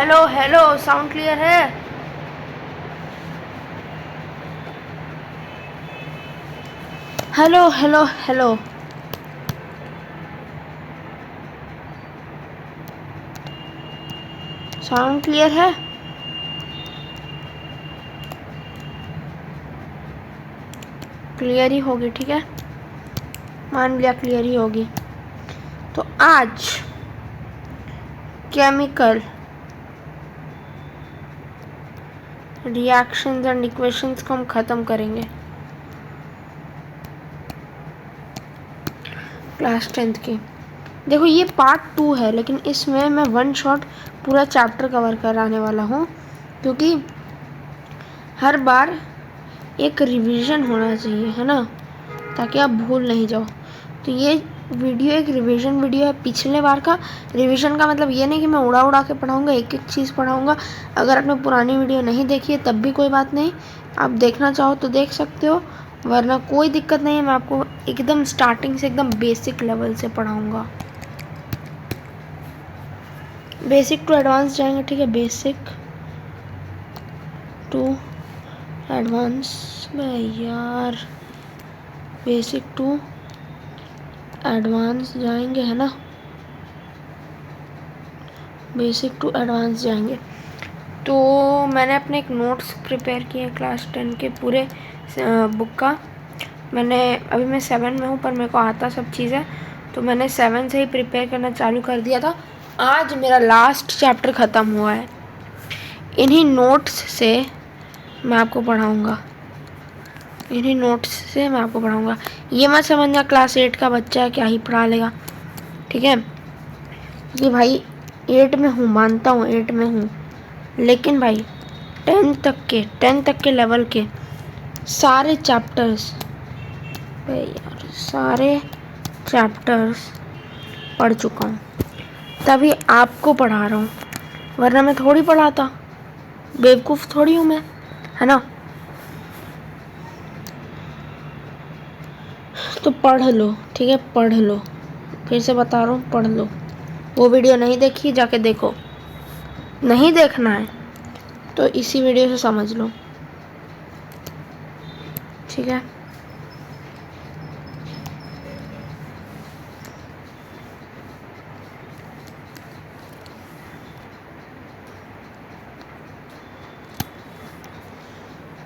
Hello hello, sound clear है? Hello hello hello, sound clear है? Clear ही होगी, ठीक है, मान लिया क्लियर ही होगी। तो आज केमिकल रिएक्शंस एंड इक्वेशंस को हम ख़त्म करेंगे, क्लास 10th की। देखो ये पार्ट 2 है, लेकिन इसमें मैं वन शॉट पूरा चैप्टर कवर कराने वाला हूँ, क्योंकि हर बार एक रिवीजन होना चाहिए, है ना, ताकि आप भूल नहीं जाओ। तो ये वीडियो एक रिवीजन वीडियो है पिछले बार का। रिवीजन का मतलब ये नहीं कि मैं उड़ा उड़ा के पढ़ाऊँगा, एक एक चीज़ पढ़ाऊँगा। अगर आपने पुरानी वीडियो नहीं देखी है तब भी कोई बात नहीं, आप देखना चाहो तो देख सकते हो, वरना कोई दिक्कत नहीं है। मैं आपको एकदम स्टार्टिंग से एकदम बेसिक लेवल से पढ़ाऊँगा, बेसिक टू एडवांस जाएंगे, ठीक है, बेसिक टू एडवांस यार, बेसिक टू एडवांस जाएंगे, है ना, बेसिक टू एडवांस जाएंगे। तो मैंने अपने एक नोट्स प्रिपेयर किए क्लास 10 के पूरे बुक का। मैंने अभी मैं 7 में हूँ, पर मेरे को आता सब चीज़ें, तो मैंने 7 से ही प्रिपेयर करना चालू कर दिया था। आज मेरा लास्ट चैप्टर ख़त्म हुआ है, इन्हीं नोट्स से मैं आपको पढ़ाऊँगा, इन्हीं नोट्स से मैं आपको पढ़ाऊँगा। ये मत समझना क्लास 8 का बच्चा है क्या ही पढ़ा लेगा, ठीक है, क्योंकि भाई 8 में हूँ, मानता हूँ 8 में हूँ, लेकिन भाई 10 तक के लेवल के सारे चैप्टर्स, भाई यार सारे चैप्टर्स पढ़ चुका हूँ, तभी आपको पढ़ा रहा हूँ, वरना मैं थोड़ी पढ़ाता, बेवकूफ़ थोड़ी हूँ मैं, है ना। तो पढ़ लो, ठीक है, पढ़ लो, फिर से बता रहा हूँ, पढ़ लो। वो वीडियो नहीं देखी, जाके देखो, नहीं देखना है तो इसी वीडियो से समझ लो, ठीक है।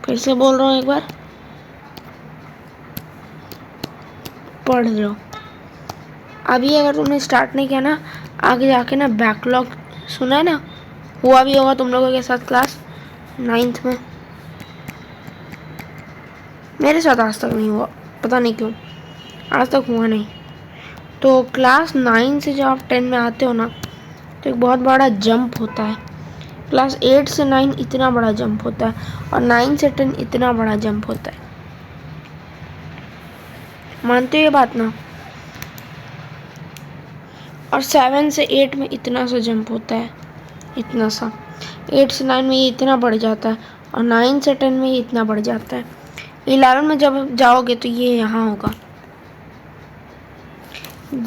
फिर से बोल रहा हूँ एक बार, पढ़ लो। अभी अगर तुमने स्टार्ट नहीं किया ना, आगे जाके ना बैकलॉग, सुना है ना, हुआ भी होगा तुम लोगों के साथ क्लास 9th में, मेरे साथ आज तक नहीं हुआ, पता नहीं क्यों, आज तक हुआ नहीं। तो क्लास 9 से जब आप 10 में आते हो ना, तो एक बहुत बड़ा जंप होता है। क्लास 8 से 9 इतना बड़ा जंप होता है, और 9 से 10 इतना बड़ा जंप होता है, मानते हो ये बात ना। और 7 से 8 में इतना सा जंप होता है, इतना सा। 8 से 9 में ये इतना बढ़ जाता है, और 9 से 10 में ये इतना बढ़ जाता है। 11 में जब जाओगे तो ये यहाँ होगा,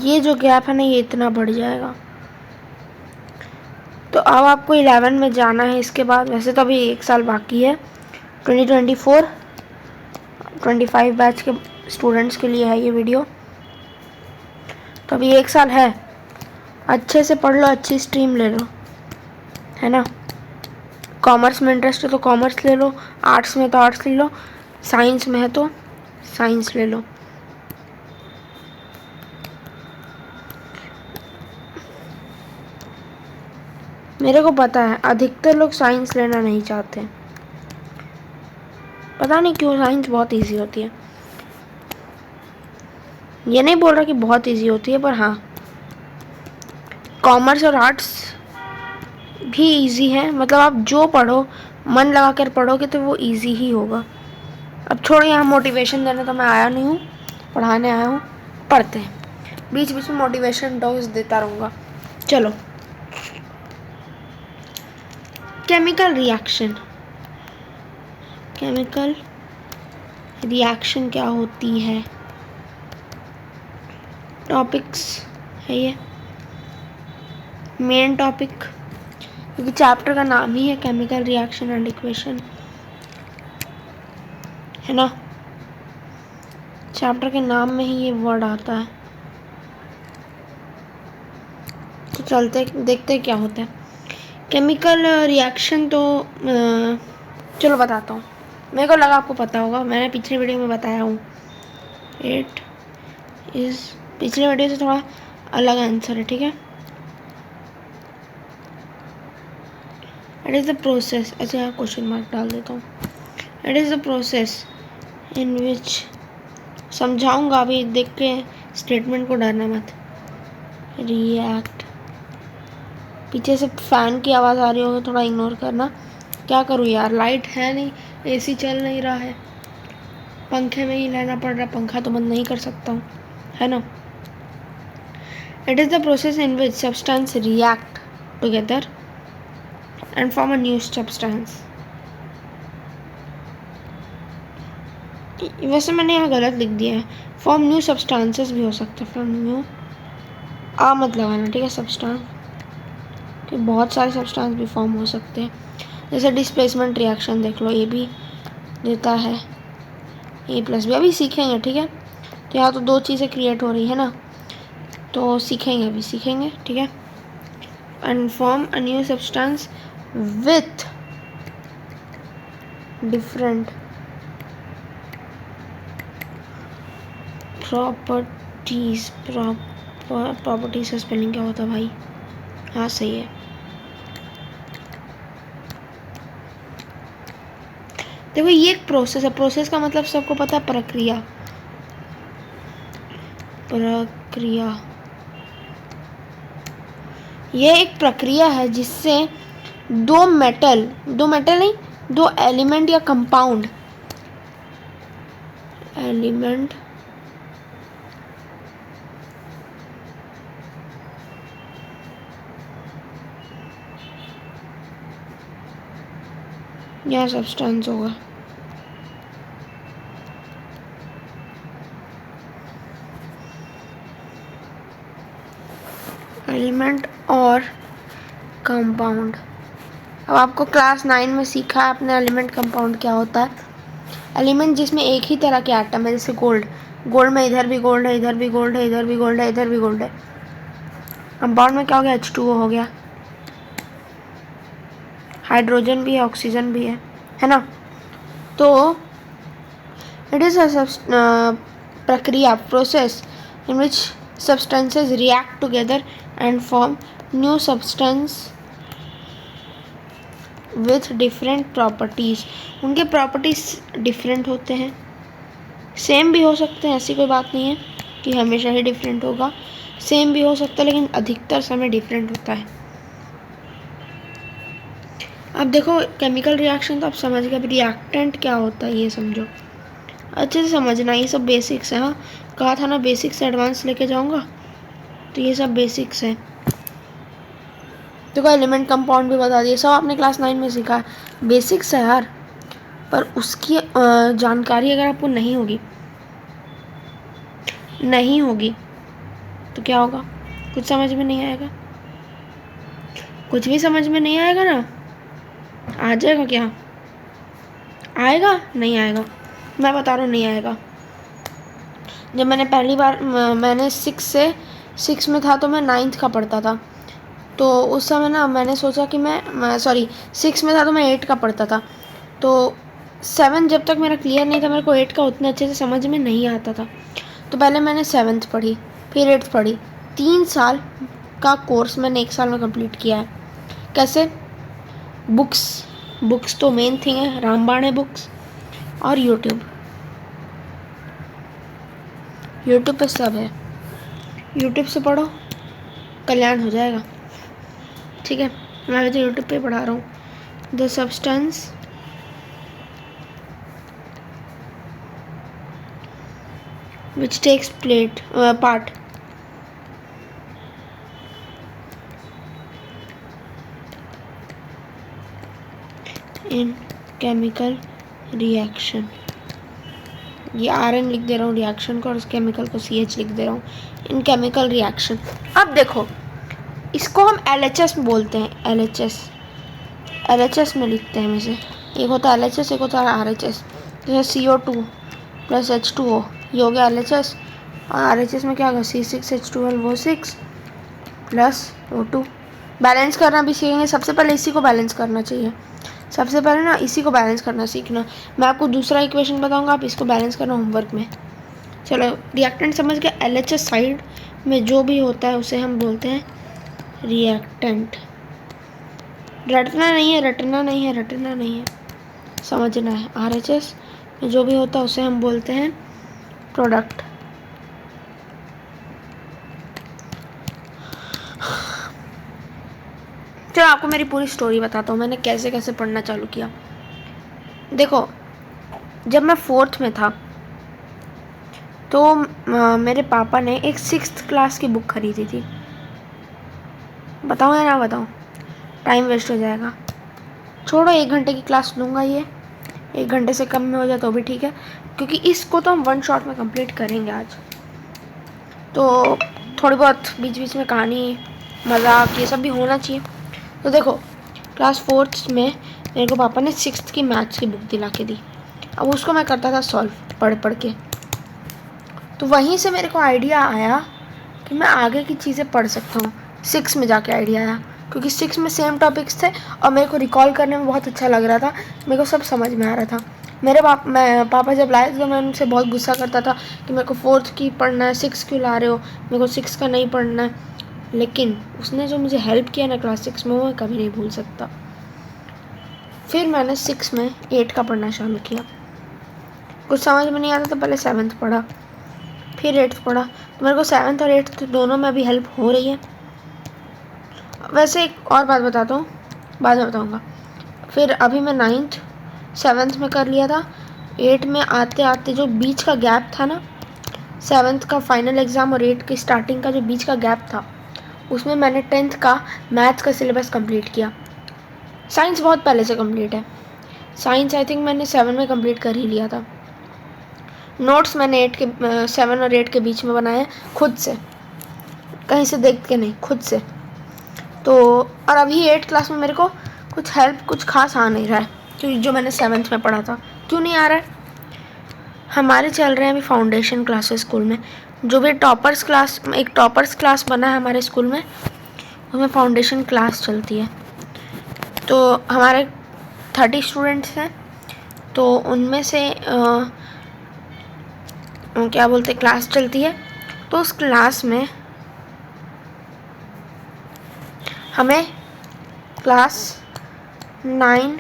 ये जो गैप है ना ये इतना बढ़ जाएगा। तो अब आपको 11 में जाना है इसके बाद। वैसे तो अभी 1 साल बाकी है, 2024-25 बैच के स्टूडेंट्स के लिए है ये वीडियो। तो अभी 1 साल है, अच्छे से पढ़ लो, अच्छी स्ट्रीम ले लो, है ना। कॉमर्स में इंटरेस्ट है तो कॉमर्स ले लो, आर्ट्स में तो आर्ट्स ले लो, साइंस में है तो साइंस ले लो। मेरे को पता है अधिकतर लोग साइंस लेना नहीं चाहते, पता नहीं क्यों, साइंस बहुत इजी होती है। ये नहीं बोल रहा कि बहुत इजी होती है, पर हाँ कॉमर्स और आर्ट्स भी इजी है, मतलब आप जो पढ़ो मन लगा कर पढ़ोगे तो वो इजी ही होगा। अब छोड़ो, यहाँ मोटिवेशन देने तो मैं आया नहीं हूँ, पढ़ाने आया हूँ, पढ़ते हैं, बीच बीच में मोटिवेशन टॉक्स देता रहूँगा। चलो, केमिकल रिएक्शन, केमिकल रिएक्शन क्या होती है, टॉपिक्स है ये, मेन टॉपिक क्योंकि चैप्टर का नाम ही है केमिकल रिएक्शन एंड इक्वेशन, है ना। चैप्टर के नाम में ही ये वर्ड आता है। तो चलते देखते क्या होता है। केमिकल रिएक्शन तो चलो बताता हूँ। मेरे को लगा आपको पता होगा, मैंने पिछले वीडियो में बताया हूँ। इट इज़ पिछले वीडियो से थोड़ा अलग आंसर है, ठीक है। इट इज़ द प्रोसेस, अच्छा यहाँ क्वेश्चन मार्क डाल देता हूँ। It is the process in which, समझाऊंगा अभी, देख के स्टेटमेंट को डरना मत। रिएक्ट, पीछे से फैन की आवाज़ आ रही होगी, थोड़ा इग्नोर करना। क्या करूँ यार, लाइट है नहीं, एसी चल नहीं रहा है, पंखे में ही रहना पड़ रहा, पंखा तो बंद नहीं कर सकता हूँ, है ना। It is the process in which substance react together and form a new substance. वैसे मैंने यहाँ गलत लिख दिया है, फॉर्म न्यू सब्सटेंसेस भी हो सकता है, फॉर्म न्यू मत लगाना, ठीक है। सब्सटेंस कि बहुत सारे सब्सटेंस भी फॉर्म हो सकते हैं, जैसे डिस्प्लेसमेंट रिएक्शन देख लो, ये भी देता है A+B। अभी सीखेंगे, ठीक है। तो यहाँ तो दो चीज़ें क्रिएट हो रही है ना, तो सीखेंगे, अभी सीखेंगे, ठीक है। And form a new substance with different properties. Properties का स्पेलिंग क्या होता है भाई? हाँ सही है। देखो ये एक प्रोसेस है, प्रोसेस का मतलब सबको पता है, प्रक्रिया। प्रक्रिया, ये एक प्रक्रिया है जिससे दो मेटल नहीं, दो एलिमेंट या कंपाउंड, एलिमेंट या सब्सटेंस होगा, एलिमेंट और कंपाउंड। अब आपको क्लास 9 में सीखा है आपने एलिमेंट कंपाउंड क्या होता है। एलिमेंट जिसमें एक ही तरह के एटम है, जैसे गोल्ड, गोल्ड में इधर भी गोल्ड है, इधर भी गोल्ड है, इधर भी गोल्ड है, इधर भी गोल्ड है। कंपाउंड में क्या हो गया, H2O हो गया, हाइड्रोजन भी है, ऑक्सीजन भी है ना। तो इट इज़ अ प्रक्रिया, process in which substances react together and form new substance with different properties। उनके प्रॉपर्टीज डिफरेंट होते हैं, सेम भी हो सकते हैं, ऐसी कोई बात नहीं है कि हमेशा ही डिफरेंट होगा, सेम भी हो सकता है, लेकिन अधिकतर समय डिफरेंट होता है। अब देखो केमिकल रिएक्शन तो आप समझ गए, अब रिएक्टेंट क्या होता है ये समझो, अच्छे से समझना, ये सब बेसिक्स है। हाँ कहा था ना बेसिक्स से एडवांस लेके जाऊंगा, तो ये सब बेसिक्स है। देखो एलिमेंट कंपाउंड भी बता दिए, सब आपने क्लास 9 में सीखा है, बेसिक्स है यार। पर उसकी जानकारी अगर आपको नहीं होगी तो क्या होगा, कुछ समझ में नहीं आएगा, कुछ भी समझ में नहीं आएगा ना। आ जाएगा क्या, आएगा नहीं आएगा, मैं बता रहा हूँ नहीं आएगा। जब मैंने पहली बार मैंने 6 में था तो मैं 9th का पढ़ता था, तो उस समय ना मैंने सोचा कि मैं 6 में था तो मैं 8 का पढ़ता था, तो 7 जब तक मेरा क्लियर नहीं था, मेरे को 8 का उतने अच्छे से समझ में नहीं आता था। तो पहले मैंने 7th पढ़ी, फिर 8th पढ़ी, 3 साल का कोर्स मैंने 1 साल में कंप्लीट किया है। कैसे, बुक्स तो मेन थिंग है, रामबाण है बुक्स, और यूट्यूब पे सब है, यूट्यूब से पढ़ो कल्याण हो जाएगा, ठीक है। मैं तो यूट्यूब पे पढ़ा रहा हूँ। The substance which takes part in chemical reaction, ये RN लिख दे रहा हूँ रिएक्शन को, और उस केमिकल को CH लिख दे रहा हूँ, इन केमिकल रिएक्शन। अब देखो इसको हम LHS बोलते हैं, LHS LHS में लिखते हैं इसे। एक होता है LHS, एक होता है RHS। जैसे CO2 प्लस H2O, ये हो गया LHS। और RHS में क्या होगा, C6H12O6 प्लस O2। बैलेंस करना भी सीखेंगे। सबसे पहले इसी को बैलेंस करना चाहिए, सबसे पहले ना इसी को बैलेंस करना सीखना। मैं आपको दूसरा इक्वेशन बताऊंगा, आप इसको बैलेंस करना होमवर्क में। चलो, रिएक्टेंट समझ गए। LHS साइड में जो भी होता है उसे हम बोलते हैं रिएक्टेंट। रटना नहीं है, रटना नहीं है, रटना नहीं है, समझना है। RHS में जो भी होता है उसे हम बोलते हैं प्रोडक्ट। चलो आपको मेरी पूरी स्टोरी बताता हूँ मैंने कैसे कैसे पढ़ना चालू किया। देखो, जब मैं 4th में था तो मेरे पापा ने एक 6th क्लास की बुक खरीदी थी। बताऊँ या ना बताऊँ, टाइम वेस्ट हो जाएगा। छोड़ो, 1 घंटे की क्लास लूँगा, ये 1 घंटे से कम में हो जाए तो भी ठीक है, क्योंकि इसको तो हम 1 शॉट में कंप्लीट करेंगे आज। तो थोड़ी बहुत बीच बीच में कहानी, मजाक, ये सब भी होना चाहिए। तो देखो, क्लास 4th में मेरे को पापा ने 6th की मैथ्स की बुक दिला के दी। अब उसको मैं करता था सॉल्व पढ़ पढ़ के। तो वहीं से मेरे को आइडिया आया कि मैं आगे की चीज़ें पढ़ सकता हूँ। 6 में जाके आइडिया आया, क्योंकि 6 में सेम टॉपिक्स थे और मेरे को रिकॉल करने में बहुत अच्छा लग रहा था, मेरे को सब समझ में आ रहा था। मेरे पापा जब लाए तो मैं उनसे बहुत गुस्सा करता था कि मेरे को 4th की पढ़ना है, 6 क्यों ला रहे हो, मेरे को 6 का नहीं पढ़ना है। लेकिन उसने जो मुझे हेल्प किया ना क्लास 6 में, वो मैं कभी नहीं भूल सकता। फिर मैंने 6 में 8 का पढ़ना चालू किया। कुछ समझ में नहीं आता तो पहले 7th पढ़ा, फिर 8th पढ़ा। तो मेरे को 7th और 8th दोनों में भी हेल्प हो रही है। वैसे एक और बात बताता हूँ, बाद में बताऊँगा। फिर अभी मैं 9th 7th में कर लिया था। 8 में आते आते जो बीच का गैप था ना, 7th का फाइनल एग्ज़ाम और 8 की स्टार्टिंग का जो बीच का गैप था, उसमें मैंने 10th का मैथ्स का सिलेबस कंप्लीट किया। साइंस बहुत पहले से कंप्लीट है। साइंस आई थिंक मैंने 7 में कंप्लीट कर ही लिया था। नोट्स मैंने 7 और 8 के बीच में बनाए खुद से, कहीं से देख के नहीं, खुद से। तो और अभी 8th क्लास में मेरे को कुछ हेल्प कुछ खास आ नहीं रहा है, क्योंकि जो मैंने 7th में पढ़ा था। क्यों नहीं आ रहा है? हमारे चल रहे हैं अभी फाउंडेशन क्लासेस स्कूल में। जो भी टॉपर्स क्लास, एक टॉपर्स क्लास बना है हमारे स्कूल में, उसमें फाउंडेशन क्लास चलती है। तो हमारे 30 स्टूडेंट्स हैं, तो उनमें से क्या बोलते क्लास चलती है। तो उस क्लास में हमें क्लास 9,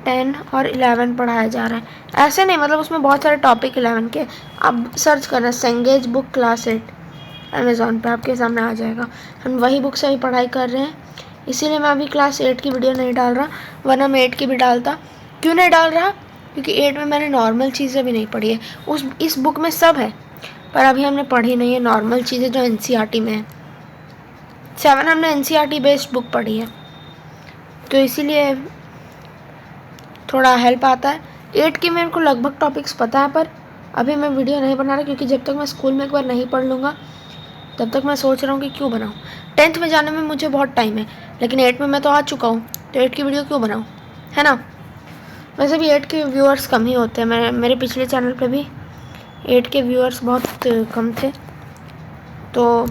10 और 11 पढ़ाया जा रहा है। ऐसे नहीं, मतलब उसमें बहुत सारे टॉपिक 11 के। आप सर्च करना सेंगेज बुक क्लास 8 अमेज़ॉन पे, आपके सामने आ जाएगा। हम वही बुक से ही पढ़ाई कर रहे हैं, इसीलिए मैं अभी क्लास 8 की वीडियो नहीं डाल रहा, वरना मैं 8 की भी डालता। क्यों नहीं डाल रहा? क्योंकि 8 में मैंने नॉर्मल चीज़ें भी नहीं पढ़ी है। इस बुक में सब है, पर अभी हमने पढ़ी नहीं है नॉर्मल चीज़ें जो NCERT में है। 7 हमने NCERT बेस्ड बुक पढ़ी है, तो इसीलिए थोड़ा हेल्प आता है। 8 की मेरे को लगभग टॉपिक्स पता है, पर अभी मैं वीडियो नहीं बना रहा, क्योंकि जब तक मैं स्कूल में एक बार नहीं पढ़ लूँगा तब तक मैं सोच रहा हूँ कि क्यों बनाऊँ। 10th में जाने में मुझे बहुत टाइम है, लेकिन 8 में मैं तो आ चुका हूँ, तो 8 की वीडियो क्यों बनाऊँ, है ना। वैसे भी 8 के व्यूअर्स कम ही होते हैं। मेरे पिछले चैनल पे भी 8 के व्यूअर्स बहुत कम थे, तो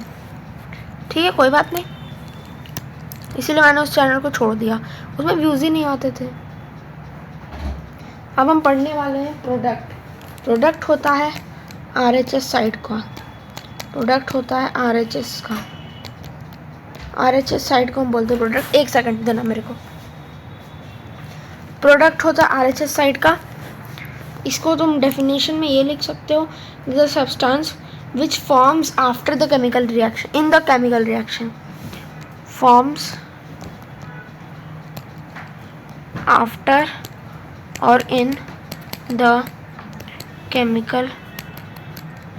ठीक है, कोई बात नहीं, इसीलिए मैंने उस चैनल को छोड़ दिया, उसमें व्यूज़ ही नहीं आते थे। अब हम पढ़ने वाले हैं प्रोडक्ट। प्रोडक्ट होता है RHS साइड का, प्रोडक्ट होता है RHS का। RHS साइड को हम बोलते हैं प्रोडक्ट। 1 सेकंड देना मेरे को। प्रोडक्ट होता है RHS साइड का। इसको तुम डेफिनेशन में ये लिख सकते हो, the substance which forms after the chemical reaction, in the chemical reaction, forms after और इन द केमिकल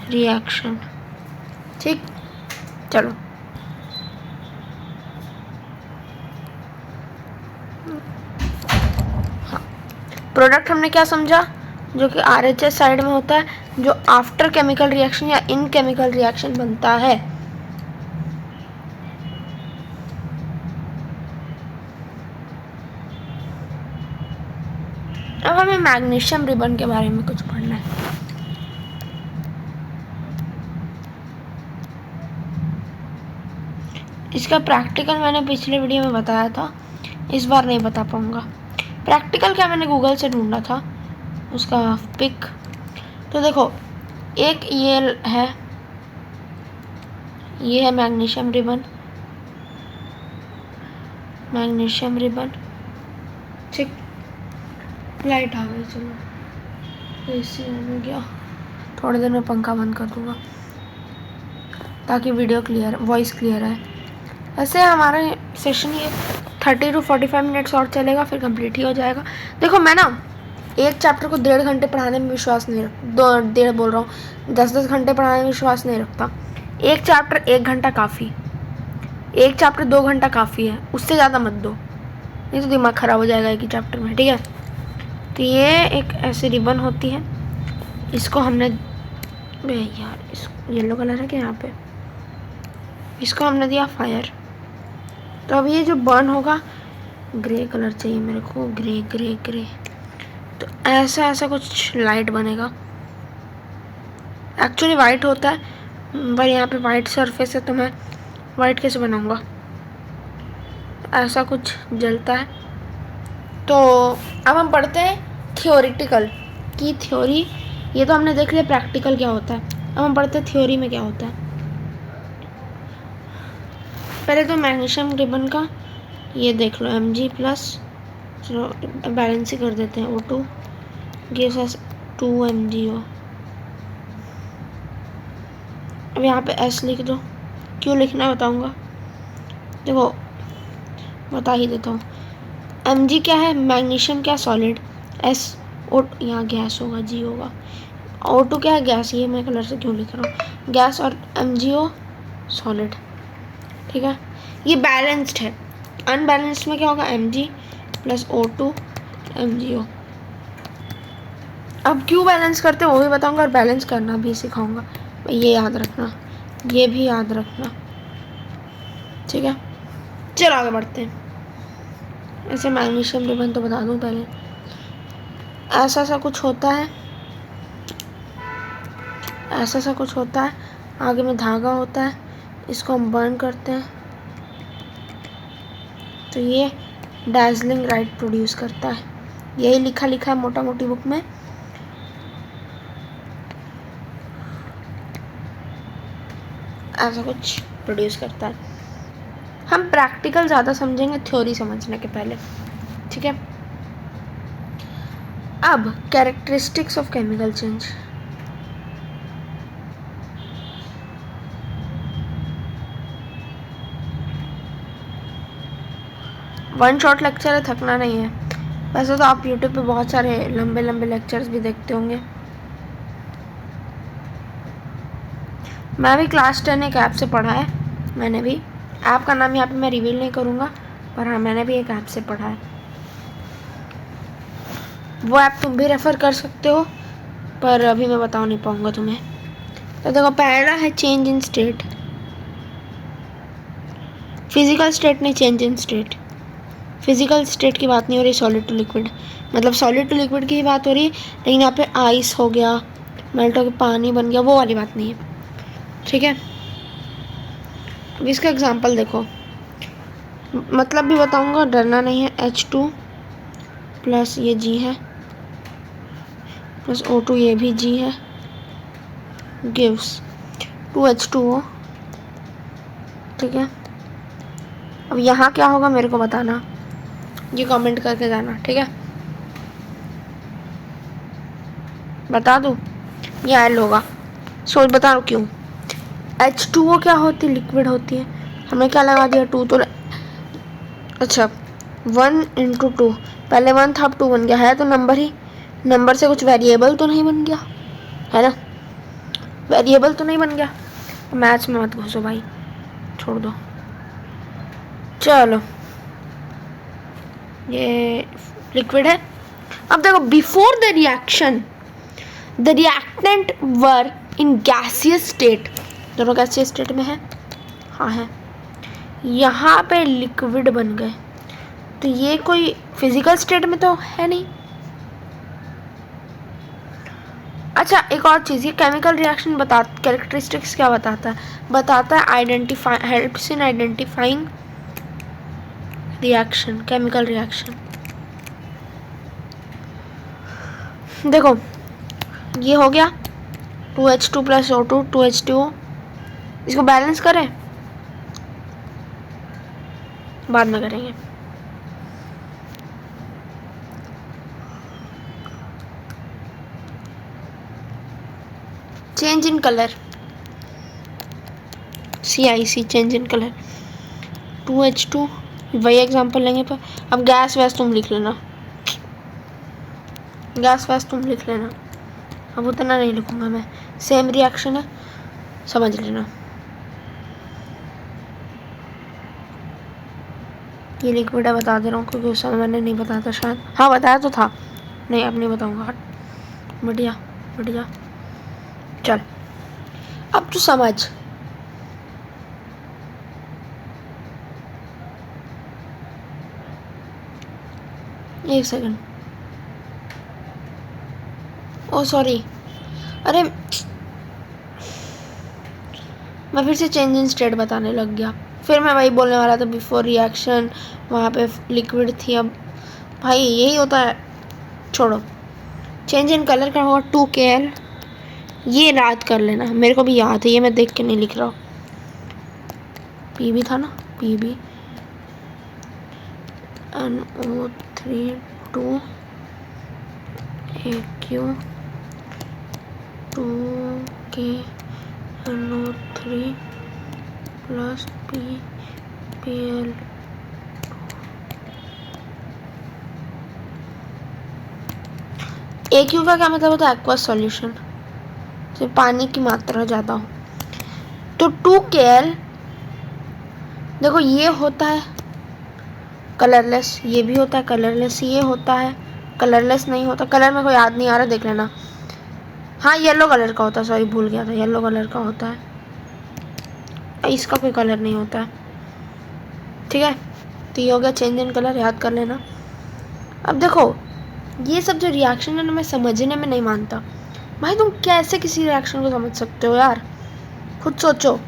रिएक्शन। ठीक, चलो। हाँ, प्रोडक्ट हमने क्या समझा, जो कि RHS साइड में होता है, जो आफ्टर केमिकल रिएक्शन या इन केमिकल रिएक्शन बनता है। अब हमें मैग्नीशियम रिबन के बारे में कुछ पढ़ना है। इसका प्रैक्टिकल मैंने पिछले वीडियो में बताया था, इस बार नहीं बता पाऊँगा। प्रैक्टिकल क्या मैंने गूगल से ढूंढा था उसका पिक। तो देखो, एक ये है मैग्नीशियम रिबन, मैग्नीशियम रिबन। ठीक, लाइट आ गई, चलो एसी हो गया। थोड़ी देर में पंखा बंद कर दूँगा ताकि वॉइस क्लियर है। ऐसे हमारा सेशन ये 30 to 45 मिनट्स और चलेगा, फिर कंप्लीट ही हो जाएगा। देखो, मैं ना एक चैप्टर को 1.5 घंटे पढ़ाने में विश्वास नहीं रखता, 10 घंटे पढ़ाने में विश्वास नहीं रखता। एक चैप्टर 1 घंटा काफ़ी, एक चैप्टर 2 घंटा काफ़ी है, उससे ज़्यादा मत दो, नहीं तो दिमाग ख़राब हो जाएगा एक ही चैप्टर में। ठीक है, तो ये एक ऐसी रिबन होती है, इसको हमने यार इस येलो कलर है क्या यहाँ पे, इसको हमने दिया फायर। तो अब ये जो बर्न होगा, ग्रे कलर चाहिए मेरे को, ग्रे ग्रे ग्रे। तो ऐसा कुछ लाइट बनेगा, एक्चुअली वाइट होता है पर यहाँ पे वाइट सरफेस है तो मैं वाइट कैसे बनाऊँगा। ऐसा कुछ जलता है। तो अब हम पढ़ते हैं थियोरिटिकल की थ्योरी। ये तो हमने देख लिया प्रैक्टिकल क्या होता है, अब हम पढ़ते हैं थ्योरी में क्या होता है। पहले तो मैग्नीशियम रिबन का ये देख लो, Mg प्लस, चलो बैलेंस ही कर देते हैं, O2 गिव्स अस 2MgO। अब यहाँ पे S लिख दो, क्यों लिखना है बताऊँगा, देखो बता ही देता हूँ। Mg क्या है, मैग्नीशियम क्या, सॉलिड, S O यहाँ गैस होगा, G होगा। O2 क्या है, गैस, ये मैं कलर से क्यों लिख रहा हूँ, गैस, और MgO सॉलिड। ठीक है, ये बैलेंस्ड है। अनबैलेंस्ड में क्या होगा, Mg प्लस O2 MgO। अब क्यों बैलेंस करते हैं वो भी बताऊंगा, और बैलेंस करना भी सिखाऊंगा, ये याद रखना, ये भी याद रखना। ठीक है, चलो आगे बढ़ते हैं। ऐसे मैग्नीशियम रिबन तो बता दूं पहले, ऐसा कुछ होता है, ऐसा कुछ होता है, आगे में धागा होता है, इसको हम बर्न करते हैं तो ये डार्जिलिंग लाइट प्रोड्यूस करता है। यही लिखा है मोटा मोटी बुक में। ऐसा कुछ प्रोड्यूस करता है। हम प्रैक्टिकल ज़्यादा समझेंगे थ्योरी समझने के पहले। ठीक है, अब characteristics of chemical change. One shot lecture है, थकना नहीं है। वैसे तो आप यूट्यूब पे बहुत सारे लंबे लंबे लेक्चर्स भी देखते होंगे। मैं भी क्लास 10 एक ऐप से पढ़ा है, मैंने भी, ऐप का नाम यहाँ पे मैं रिवील नहीं करूँगा, पर हाँ मैंने भी एक ऐप से पढ़ा है। वो ऐप तुम भी रेफ़र कर सकते हो, पर अभी मैं बता नहीं पाऊँगा तुम्हें। तो देखो, पहला है change in state, physical state नहीं, change in state. Physical state की बात नहीं हो रही, सॉलिड टू लिक्विड, मतलब सॉलिड टू लिक्विड की बात हो रही है, लेकिन यहाँ पे आइस हो गया, मेल्ट हो गया, पानी बन गया, वो वाली बात नहीं है। ठीक है, अब इसका एग्जांपल देखो, मतलब भी बताऊंगा, डरना नहीं है। H2 प्लस ये G है, प्लस O2 ये भी G है, गिव्स 2H2O। ठीक है, अब यहाँ क्या होगा मेरे को बताना, ये कमेंट करके जाना। ठीक है, बता दूँ, ये एल होगा, सोच बता रहा क्यों। H2O क्या होती है, लिक्विड होती है, हमने क्या लगा दिया 2, तो अच्छा 1 × 2, पहले 1 था अब 2 बन गया, है तो नंबर ही, नंबर से कुछ वेरिएबल तो नहीं बन गया है ना, वेरिएबल तो नहीं बन गया। मैथ्स में मत घुसो भाई, छोड़ दो। चलो, ये लिक्विड है। अब देखो, before the reaction the reactant were in gaseous state, दोनों गैसियस स्टेट में है, हाँ है, यहाँ पे लिक्विड बन गए, तो ये कोई फिजिकल स्टेट में तो है नहीं, अच्छा एक और चीज़, ये केमिकल रिएक्शन बता कैरेक्टरिस्टिक्स क्या बताता है identify, helps in identifying reaction, chemical reaction. देखो ये हो गया 2H2 प्लस O2 2H2O, इसको बैलेंस करें, बाद में करेंगे। Change in colour, CIC change in colour 2H2, वही एग्जांपल लेंगे पर अब गैस वैस तुम लिख लेना, गैस वैस तुम लिख लेना, अब उतना नहीं लिखूंगा मैं, सेम रिएक्शन है समझ लेना। ये लिक्विड है बता दे रहा हूँ क्योंकि उस समय मैंने नहीं बताया था शायद, हाँ बताया तो था, नहीं अब नहीं बताऊँगा, हट बढ़िया बढ़िया। चल अब तू समझ, एक सेकंड, ओ सॉरी, अरे मैं फिर से चेंज इन स्टेट बताने लग गया, फिर मैं वही बोलने वाला था बिफोर रिएक्शन, वहाँ पे लिक्विड थी, अब भाई यही होता है, छोड़ो। चेंज इन कलर का होगा 2KL, ये याद कर लेना, मेरे को भी याद है, ये मैं देख के नहीं लिख रहा हूँ, PB था ना, PB NO3 2AQ 2K NO3 plus PL। AQ का क्या मतलब होता है, एक्वस सॉल्यूशन, सिर्फ पानी की मात्रा ज़्यादा हो, तो 2KL देखो ये होता है कलरलेस, ये भी होता है कलरलेस, ये होता है कलरलेस, नहीं होता, कलर मेरे को याद नहीं आ रहा, देख लेना, हाँ येलो कलर का होता है, सॉरी भूल गया था, येलो कलर का होता है, इसका कोई कलर नहीं होता है, ठीक है। तो ये हो गया चेंज इन कलर, याद कर लेना। अब देखो ये सब जो रिएक्शन है ना, मैं समझने में नहीं मानता भाई, तुम कैसे किसी रिएक्शन को समझ सकते हो यार, खुद सोचो,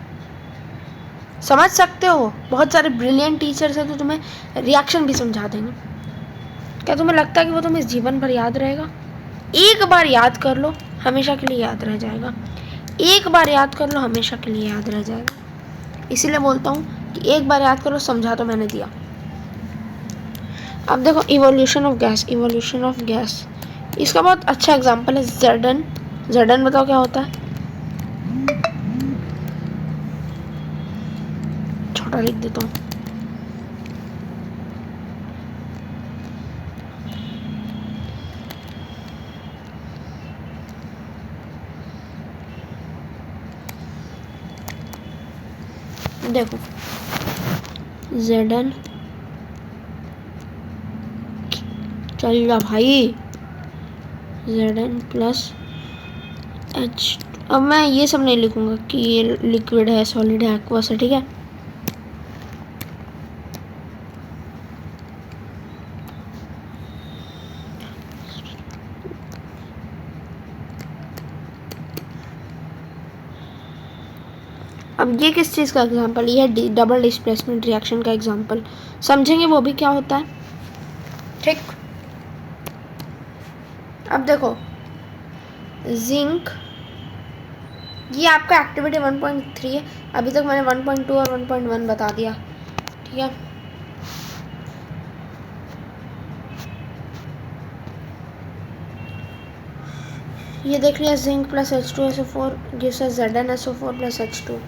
समझ सकते हो, बहुत सारे ब्रिलियंट टीचर्स हैं तो तुम्हें रिएक्शन भी समझा देंगे, क्या तुम्हें लगता है कि वो तुम्हें जीवन भर याद रहेगा? एक बार याद कर लो हमेशा के लिए याद रह जाएगा, एक बार याद कर लो हमेशा के लिए याद रह जाएगा, इसीलिए बोलता हूँ कि एक बार याद करो, समझा तो मैंने दिया। अब देखो evolution of gas, evolution of gas, इसका बहुत अच्छा एग्जांपल है ZN, ZN बताओ क्या होता है, छोटा लिख देता हूँ, देखो ZN, चल जा भाई, ZN प्लस H, अब मैं ये सब नहीं लिखूंगा कि ये लिक्विड है, सॉलिड है, एक्वस है, ठीक है। अब ये किस चीज़ का एग्जांपल, ये है डबल डिस्प्लेसमेंट रिएक्शन का एग्जांपल, समझेंगे वो भी क्या होता है, ठीक। अब देखो जिंक, ये आपका एक्टिविटी 1.3 है, अभी तक मैंने 1.2 और 1.1 बता दिया, ठीक है। ये देख लिया zinc plus H2SO4 gives us ZnSO4 plus H2,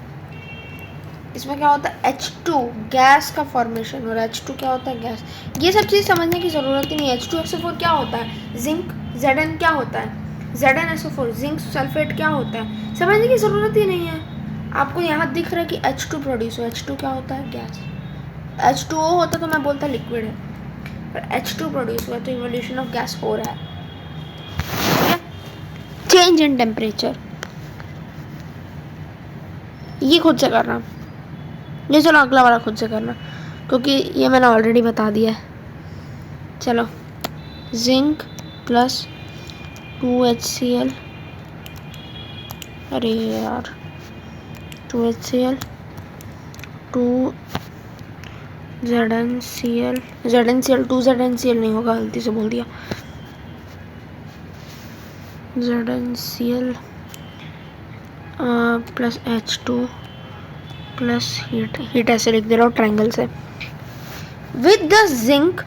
इसमें क्या होता है H2 गैस का फॉर्मेशन और H2 क्या होता है गैस, ये सब चीज़ समझने की ज़रूरत ही नहीं है। H2SO4 क्या होता है, जिंक, Zn क्या होता है, ZnSO4, जिंक सल्फेट क्या होता है, समझने की ज़रूरत ही नहीं है। आपको यहाँ दिख रहा है कि H2 प्रोड्यूस हो, H2 क्या होता है गैस, H2O होता तो मैं बोलता लिक्विड है, पर H2 प्रोड्यूस हुआ तो इवोल्यूशन ऑफ गैस हो रहा है, चेंज इन टेम्परेचर, ये खुद से करना, ये चलो अगला वाला खुद से करना क्योंकि ये मैंने ऑलरेडी बता दिया है। चलो जिंक प्लस 2HCl अरे यार 2HCl 2ZnCl 2ZnCl नहीं होगा, गलती से बोल दिया। ZnCl plus H2 plus heat ऐसे लिख दे रहा हूँ ट्रायंगल से। With the zinc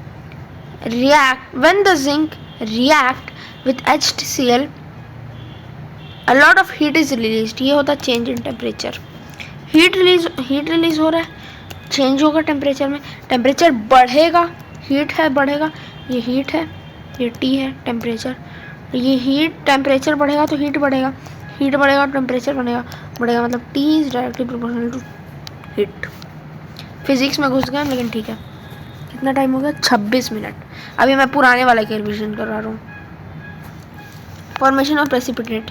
react when the zinc react with HCl a lot of heat is released। ये होता है change in temperature. Heat release हो रहा है, चेंज होगा टेम्परेचर में, टेम्परेचर बढ़ेगा, हीट है बढ़ेगा, ये हीट है, ये T है टेम्परेचर, ये हीट टेम्परेचर बढ़ेगा तो हीट बढ़ेगा, हीट बढ़ेगा टेम्परेचर बढ़ेगा मतलब T is directly proportional to heat. Physics में घुस गए लेकिन ठीक है। कितना टाइम हो गया? 26 मिनट। अभी मैं पुराने वाला की रिविजन कर रहा हूँ। Formation of precipitate.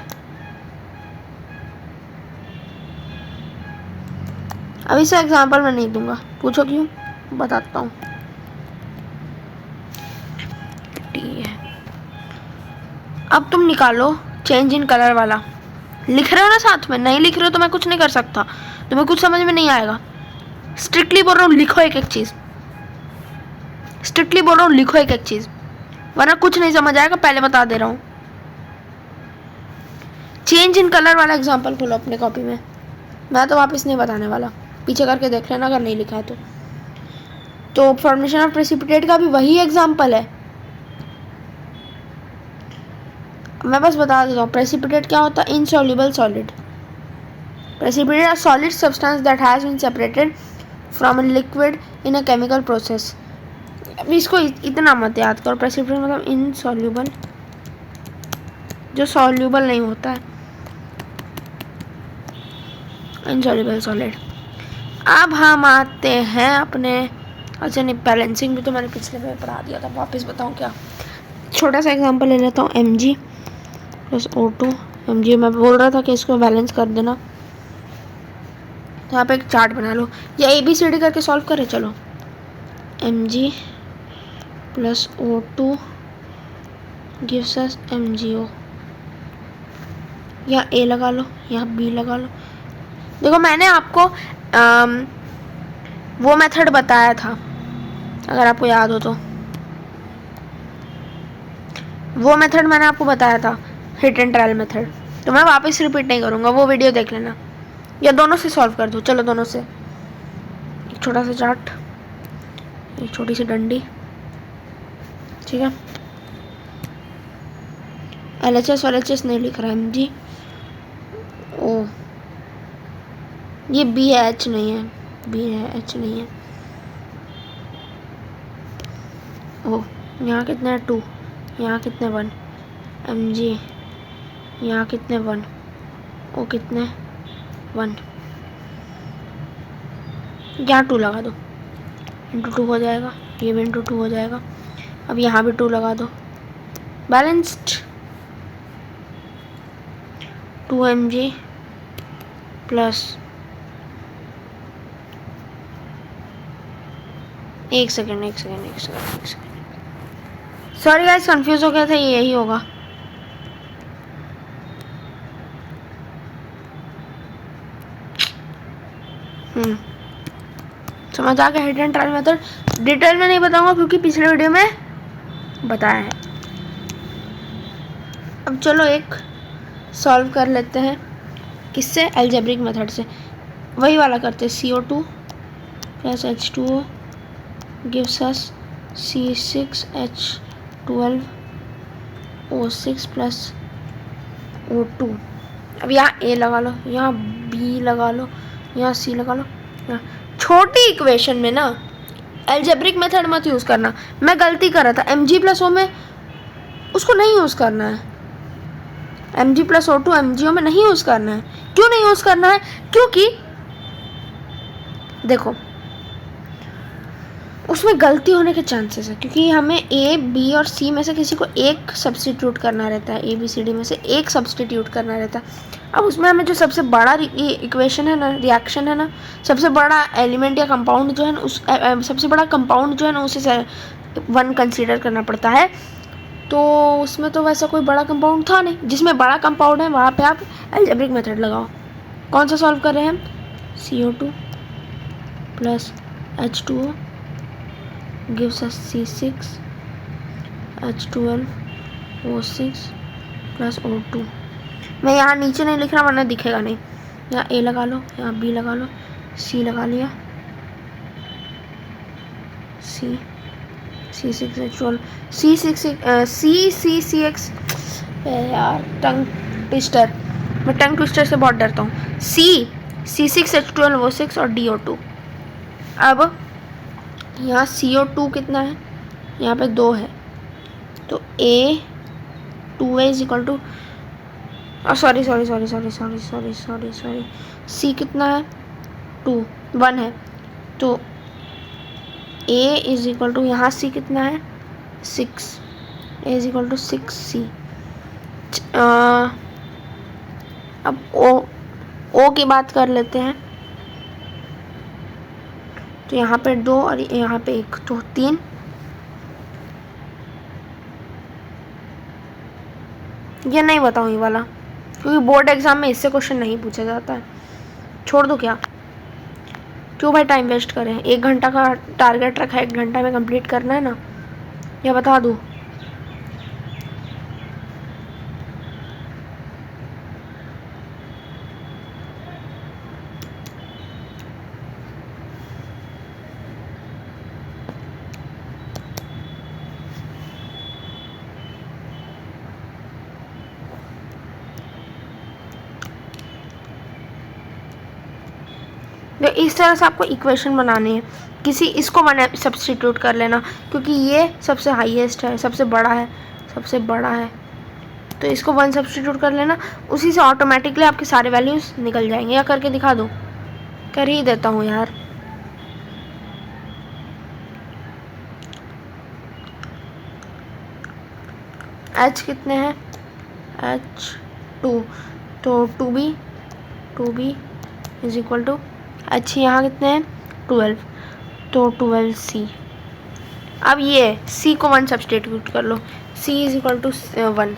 अभी से एग्जांपल मैं नहीं दूंगा, पूछो क्यों, बताता हूँ। अब तुम निकालो चेंज इन कलर वाला। लिख रहे हो ना साथ में? नहीं लिख रहे हो तो मैं कुछ नहीं कर सकता, तुम्हें कुछ समझ में नहीं आएगा। स्ट्रिक्टली बोल रहा हूँ लिखो एक एक चीज़, स्ट्रिक्टली बोल रहा हूँ लिखो एक एक चीज़, वरना कुछ नहीं समझ आएगा, पहले बता दे रहा हूँ। चेंज इन कलर वाला एग्जांपल खोलो अपने कॉपी में, मैं तो वापस नहीं बताने वाला, पीछे करके देख लेना अगर नहीं लिखा है तो फॉर्मेशन ऑफ प्रेसिपिटेट का भी वही एग्जांपल है। मैं बस बता देता हूँ, प्रेसिपिटेट क्या होता है? Insoluble solid. Precipitate are solid substance that has been separated from a liquid in a chemical process. अब इसको इतना मत याद करो, प्रेसिपिटेट मतलब इनसॉल्युबल, जो सॉल्युबल नहीं होता है, इनसॉल्युबल सॉलिड। अब हम आते हैं अपने, अच्छा नहीं, बैलेंसिंग भी तो मैंने पिछले में पढ़ा दिया था, वापस बताऊं क्या? छोटा सा एग्जांपल ले लेता हूँ, Mg प्लस O2। Mg मैं बोल रहा था कि इसको बैलेंस कर देना, तो यहाँ पे एक चार्ट बना लो या ABCD करके सॉल्व करें। चलो, Mg plus O2 gives us MgO। या A लगा लो या B लगा लो। देखो मैंने आपको वो मेथड बताया था, अगर आपको याद हो तो, वो मेथड मैंने आपको बताया था, हिट एंड ट्रायल मेथड, तो मैं वापस रिपीट नहीं करूँगा, वो वीडियो देख लेना, या दोनों से सॉल्व कर दो। चलो दोनों से, एक छोटा सा चार्ट, एक छोटी सी डंडी, ठीक है। LHS और LHS नहीं लिख रहा है, Mg ओ, ये B है, H नहीं है, B है, H नहीं है। ओ, यहाँ कितने हैं? 2, यहाँ कितने? 1। Mg यहाँ कितने? 1। ओ कितने? 1। यहाँ 2 लगा दो, इंटू 2 हो जाएगा, ये भी इंटू 2 हो जाएगा। अब यहाँ भी 2 लगा दो, बैलेंस्ड। 2 Mg प्लस, एक सेकेंड, सॉरी गाइस कंफ्यूज हो गया था, ये यही होगा। समझ आ गया hit and trial method. Detail में नहीं बताऊंगा क्योंकि पिछले वीडियो में बताया है। अब चलो एक सॉल्व कर लेते हैं, किससे? अलजेब्रिक मेथड से। वही वाला करते हैं, CO2 plus H2O gives us C6H12O6 plus O2। अब यहाँ A लगा लो, यहाँ B लगा लो, यहाँ C लगा लो। छोटी इक्वेशन में ना अलजेब्रिक मेथड मत यूज़ करना, मैं गलती कर रहा था। Mg प्लस O में उसको नहीं यूज़ करना है, Mg प्लस O2 MgO में नहीं यूज़ करना है। क्यों नहीं यूज़ करना है? क्योंकि देखो उसमें गलती होने के चांसेस है, क्योंकि हमें A, B और C में से किसी को एक सब्स्टिट्यूट करना रहता है, ABCD में से एक सब्स्टिट्यूट करना रहता है। अब उसमें हमें जो सबसे बड़ा इक्वेशन है ना, रिएक्शन है ना, सबसे बड़ा एलिमेंट या कंपाउंड जो है ना, सबसे बड़ा कंपाउंड जो है ना, उसे 1 कंसीडर करना पड़ता है। तो उसमें तो वैसा कोई बड़ा कंपाउंड था नहीं, जिसमें बड़ा कंपाउंड है वहाँ पे आप अलजेब्रिक मेथड लगाओ। कौन सा सॉल्व कर रहे हैं हम? CO2 plus H2O gives us C6 H12O6 plus O2। मैं यहाँ नीचे नहीं लिख रहा वरना दिखेगा नहीं। यहाँ A लगा लो, यहाँ B लगा लो, C लगा लिया, C6H12 C6CCX यार टंग ट्विस्टर, मैं टंग ट्विस्टर से बहुत डरता हूँ। C6H12O6 और DO2। अब यहाँ CO2 कितना है? यहाँ पे 2 है, तो A2A is equal to sorry C कितना है? 1 है, तो A इज इक्वल टू यहाँ C कितना है? 6, A is equal to 6C। अब O की बात कर लेते हैं, तो यहाँ पे 2 और यहाँ पे 1, तो 3। ये नहीं बताऊँ ये वाला, क्योंकि बोर्ड एग्जाम में इससे क्वेश्चन नहीं पूछा जाता है। छोड़ दो क्या, क्यों भाई टाइम वेस्ट करें? 1 घंटा का टारगेट रखा है, 1 घंटा में कंप्लीट करना है ना, या बता दूँ? तो इस तरह से आपको इक्वेशन बनानी है। किसी इसको बना सब्सटीट्यूट कर लेना, क्योंकि ये सबसे हाईएस्ट है, सबसे बड़ा है, तो इसको 1 सब्सटीट्यूट कर लेना, उसी से ऑटोमेटिकली आपके सारे वैल्यूज़ निकल जाएंगे। या करके दिखा दो? कर ही देता हूँ यार। H कितने हैं? H2, तो 2B is equal to H यहाँ कितने हैं? 12, तो 12C। अब ये C को 1 सब्सटीट्यूट कर लो, C is equal to 1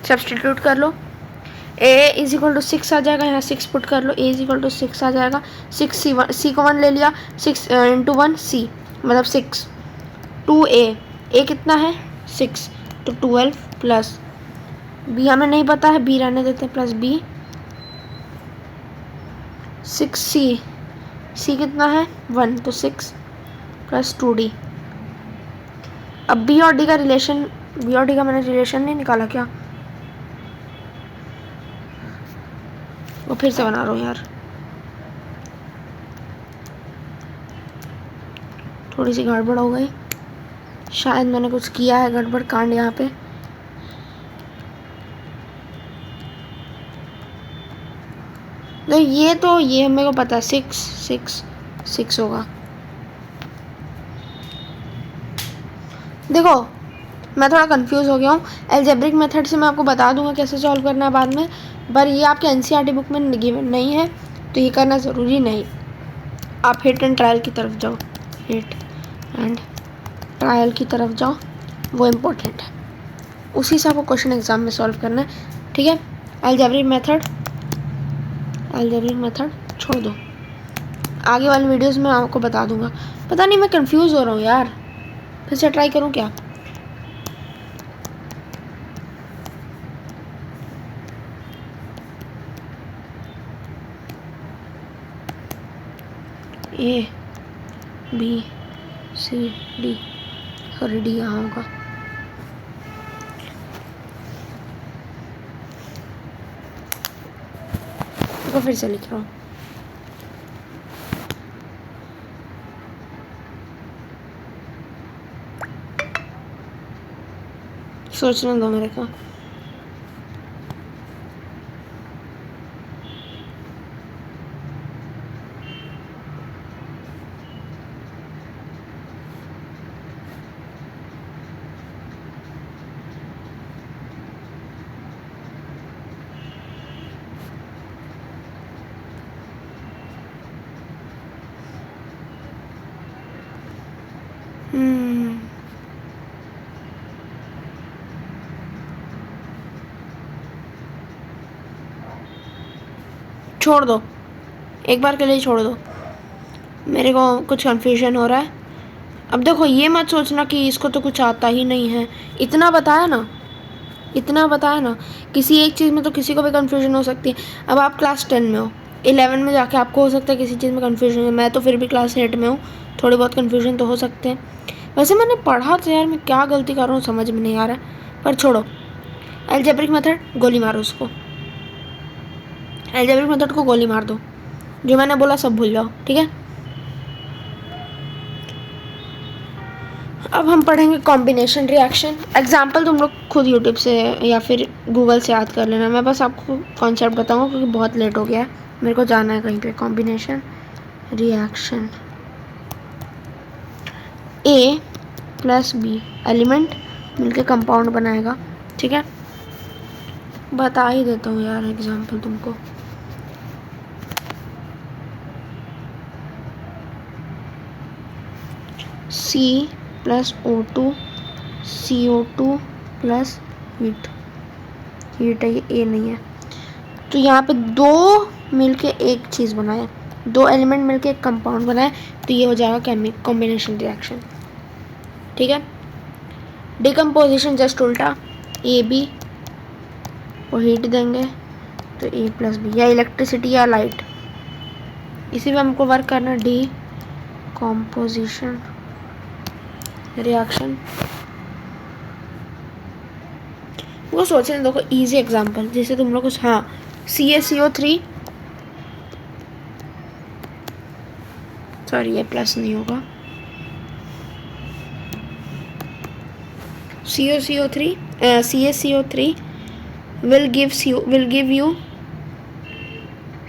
substitute कर लो, A इज इक्वल टू 6 आ जाएगा, यहाँ 6 पुट कर लो, A इज इक्वल टू 6 आ जाएगा, 6C को 1 ले लिया, 6 इंटू 1 C मतलब 6, 2A, A कितना है? 6, तो 12 प्लस B हमें नहीं पता है, B रहने देते हैं, प्लस B 6C कितना है? 1, तो 6 प्लस 2D। अब B और D का मैंने रिलेशन नहीं निकाला क्या? वो फिर से बना रहा हूँ यार, थोड़ी सी गड़बड़ हो गई, शायद मैंने कुछ किया है गड़बड़ कांड यहाँ पे। तो ये मेरे को पता है, 6 होगा। देखो मैं थोड़ा कंफ्यूज हो गया हूँ। अलजेब्रिक मेथड से मैं आपको बता दूंगा कैसे सॉल्व करना है बाद में, पर ये आपके एनसीईआरटी बुक में गिवन नहीं है, तो ये करना ज़रूरी नहीं। आप हिट एंड ट्रायल की तरफ जाओ, वो इम्पोर्टेंट है, उसी से आपको क्वेश्चन एग्जाम में सॉल्व करना है, ठीक है? अलजेब्रिक मेथड छोड़ दो, आगे वाली वीडियोस में आपको बता दूंगा। पता नहीं मैं कंफ्यूज हो रहा हूँ यार, फिर से ट्राई करूँ क्या? ABCD, सॉरी D यहाँ होगा। तो फिर से लिख रहा हूँ, सोचने दो मेरे को। छोड़ दो, एक बार के लिए छोड़ दो, मेरे को कुछ कन्फ्यूजन हो रहा है। अब देखो ये मत सोचना कि इसको तो कुछ आता ही नहीं है, इतना बताया ना, इतना बताया ना, किसी एक चीज़ में तो किसी को भी कन्फ्यूजन हो सकती है। अब आप क्लास 10 में हो, 11 में जाके आपको हो सकता है किसी चीज़ में कन्फ्यूजन है, मैं तो फिर भी क्लास 8 में हूँ, थोड़े बहुत कन्फ्यूजन तो हो सकते हैं। वैसे मैंने पढ़ा तो यार, मैं क्या गलती कर रहा हूँ समझ में नहीं आ रहा है, पर छोड़ो। अलजेब्रिक मेथड, गोली मारो उसको, अलजेब्रिक मेथड को गोली मार दो, जो मैंने बोला सब भूल जाओ, ठीक है। अब हम पढ़ेंगे कॉम्बिनेशन रिएक्शन। एग्जाम्पल तुम लोग खुद यूट्यूब से या फिर गूगल से याद कर लेना, मैं बस आपको कॉन्सेप्ट बताऊंगा क्योंकि बहुत लेट हो गया है, मेरे को जाना है कहीं पे। कॉम्बिनेशन रिएक्शन, ए प्लस बी एलिमेंट मिलके कंपाउंड बनाएगा, ठीक है। बता ही देता हूँ यार एग्जाम्पल तुमको। C plus O2 CO2 plus heat, heat है ये, ए नहीं है। तो यहाँ पे दो मिलके एक चीज़ बनाए, दो एलिमेंट मिलके एक कंपाउंड बनाए, तो ये हो जाएगा कॉम्बिनेशन रिएक्शन, ठीक है। डिकम्पोजिशन जस्ट उल्टा, ए बी और हीट देंगे तो ए प्लस बी, या इलेक्ट्रिसिटी या लाइट, इसी पे हमको वर्क करना। डी कॉम्पोजिशन रिएक्शन, वो सोचने दो कोई इजी एग्जांपल, जैसे तुम लोग कुछ, हाँ CaCO3, सॉरी ये प्लस नहीं होगा, CaCO3 will give you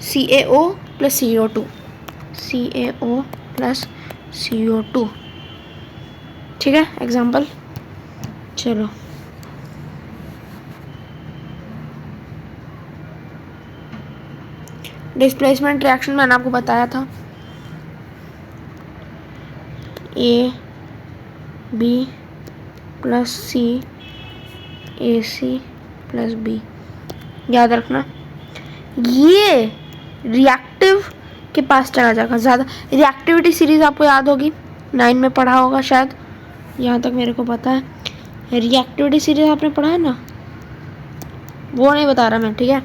CaO plus CO2, CaO plus CO2, ठीक है एग्जांपल। चलो डिस्प्लेसमेंट रिएक्शन मैंने आपको बताया था, A B plus C A C plus B, याद रखना ये रिएक्टिव के पास चला जाएगा ज़्यादा। रिएक्टिविटी सीरीज आपको याद होगी, 9 में पढ़ा होगा शायद, यहाँ तक मेरे को पता है। रिएक्टिविटी सीरीज आपने पढ़ा है ना, वो नहीं बता रहा मैं, ठीक है,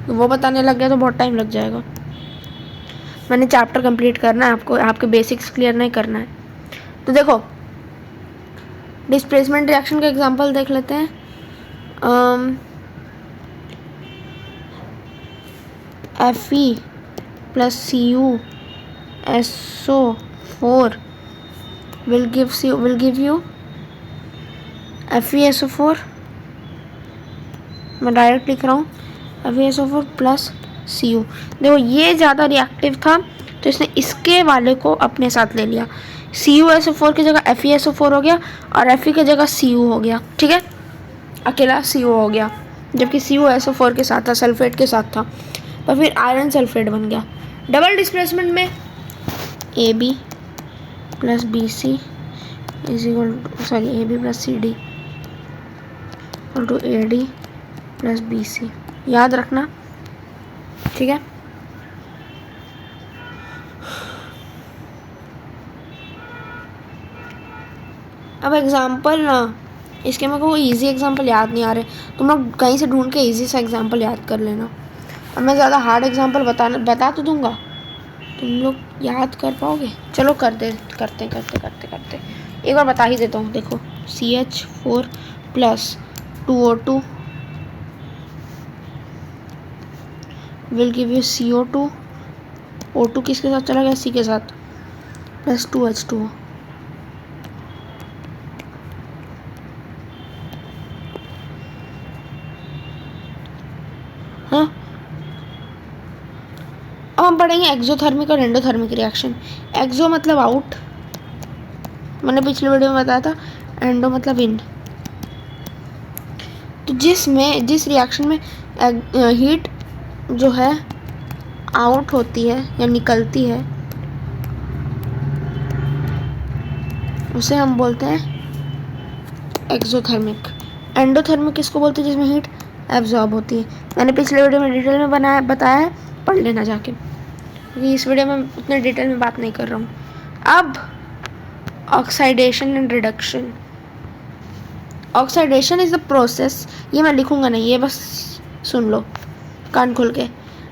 वो बताने लग गया तो बहुत टाइम लग जाएगा। मैंने चैप्टर कंप्लीट करना है, आपको आपके बेसिक्स क्लियर नहीं करना है। तो देखो डिस्प्लेसमेंट रिएक्शन का एग्जांपल देख लेते हैं। Fe plus Cu SO4 will give you FeSO4, मैं डायरेक्ट लिख रहा हूँ FeSO4 प्लस Cu। देखो ये ज़्यादा रिएक्टिव था तो इसने इसके वाले को अपने साथ ले लिया, CuSO4 की जगह FeSO4 हो गया और Fe की जगह Cu हो गया, ठीक है, अकेला Cu हो गया, जबकि CuSO4 के साथ था, सल्फेट के साथ था, और फिर आयरन सल्फेट बन गया। डबल डिस्प्लेसमेंट में A B plus B C is equal to, sorry A B plus C D equal to A D plus B C, याद रखना, ठीक है। अब एग्जाम्पल ना, इसके मेरे को इजी एग्जाम्पल याद नहीं आ रहे, तुम लोग कहीं से ढूंढ के इजी सा एग्जाम्पल याद कर लेना। अब मैं ज़्यादा हार्ड एग्जाम्पल बता तो दूंगा, तुम लोग याद कर पाओगे। चलो करते एक बार बता ही देता हूँ। देखो CH4 plus 2O2 will give you CO2, O2 किसके साथ चला गया, C के साथ, प्लस 2H2O। हाँ, अब हम पढ़ेंगे एक्सोथर्मिक और एंडोथर्मिक रिएक्शन। एक्सो मतलब आउट, मैंने पिछले वीडियो में बताया था, एंडो मतलब इन। तो जिस रिएक्शन में हीट जो है आउट होती है या निकलती है उसे हम बोलते हैं एक्सोथर्मिक। एंडोथर्मिक किसको बोलते हैं, जिसमें हीट एब्जॉर्ब होती है। मैंने पिछले वीडियो में डिटेल में बताया है पढ़ लेना जाके, क्योंकि इस वीडियो में उतने डिटेल में बात नहीं कर रहा हूँ। अब oxidation and reduction. Oxidation is the process, ये मैं लिखूंगा नहीं, ये बस सुन लो कान खोल के।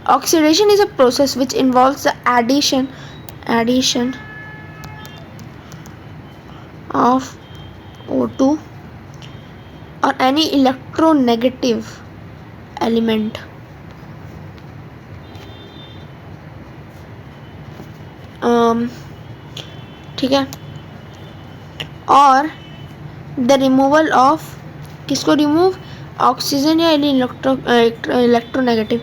Oxidation is a process which involves the addition of O2 or any electronegative element ठीक है, और द रिमूवल ऑफ, किसको रिमूव, ऑक्सीजन या इलेक्ट्रोनेगेटिव,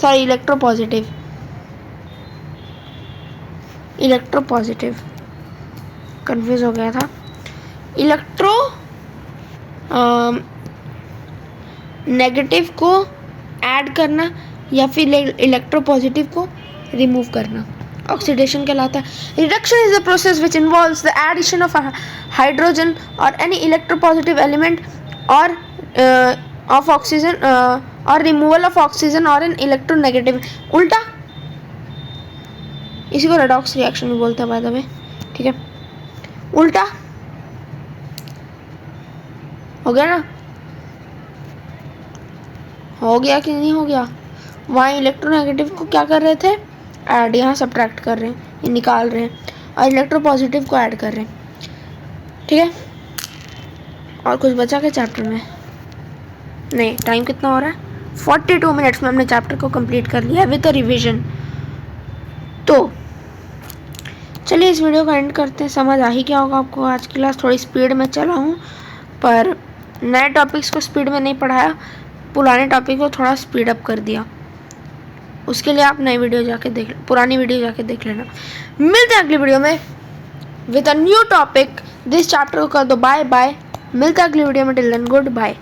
सॉरी इलेक्ट्रोपॉजिटिव, कंफ्यूज हो गया था। नेगेटिव को ऐड करना या फिर इलेक्ट्रोपॉजिटिव को रिमूव करना ऑक्सीडेशन कहलाता है। Reduction is the process which involves the addition of hydrogen और एनी इलेक्ट्रोपॉजिटिव एलिमेंट और ऑफ ऑक्सीजन और रिमूवल ऑफ ऑक्सीजन और एन इलेक्ट्रोनेगेटिव, उल्टा इसी को रेडॉक्स रिएक्शन भी बोलते हैं बाय द वे, ठीक है। उल्टा हो गया ना, हो गया कि नहीं हो गया। वहाँ इलेक्ट्रोनेगेटिव को क्या कर रहे थे, ऐड, यहाँ सब्ट्रैक्ट कर रहे हैं, ये निकाल रहे हैं, और इलेक्ट्रोपॉजिटिव को ऐड कर रहे हैं, ठीक है। और कुछ बचा के चैप्टर में, नहीं, टाइम कितना हो रहा है, 42 मिनट्स में हमने चैप्टर को कंप्लीट कर लिया विद अ रिविजन। तो चलिए इस वीडियो को एंड करते हैं। समझ आ ही क्या होगा आपको, आज की क्लास थोड़ी स्पीड में चला हूँ, पर नए टॉपिक्स को स्पीड में नहीं पढ़ाया, पुराने टॉपिक को थोड़ा स्पीड अप कर दिया। उसके लिए आप नई वीडियो जाके पुरानी वीडियो जाके देख लेना। मिलते हैं अगली वीडियो में with a new topic. This chapter को कर दो बाय बाय। मिलते हैं अगली वीडियो में, टिल देन गुड बाय।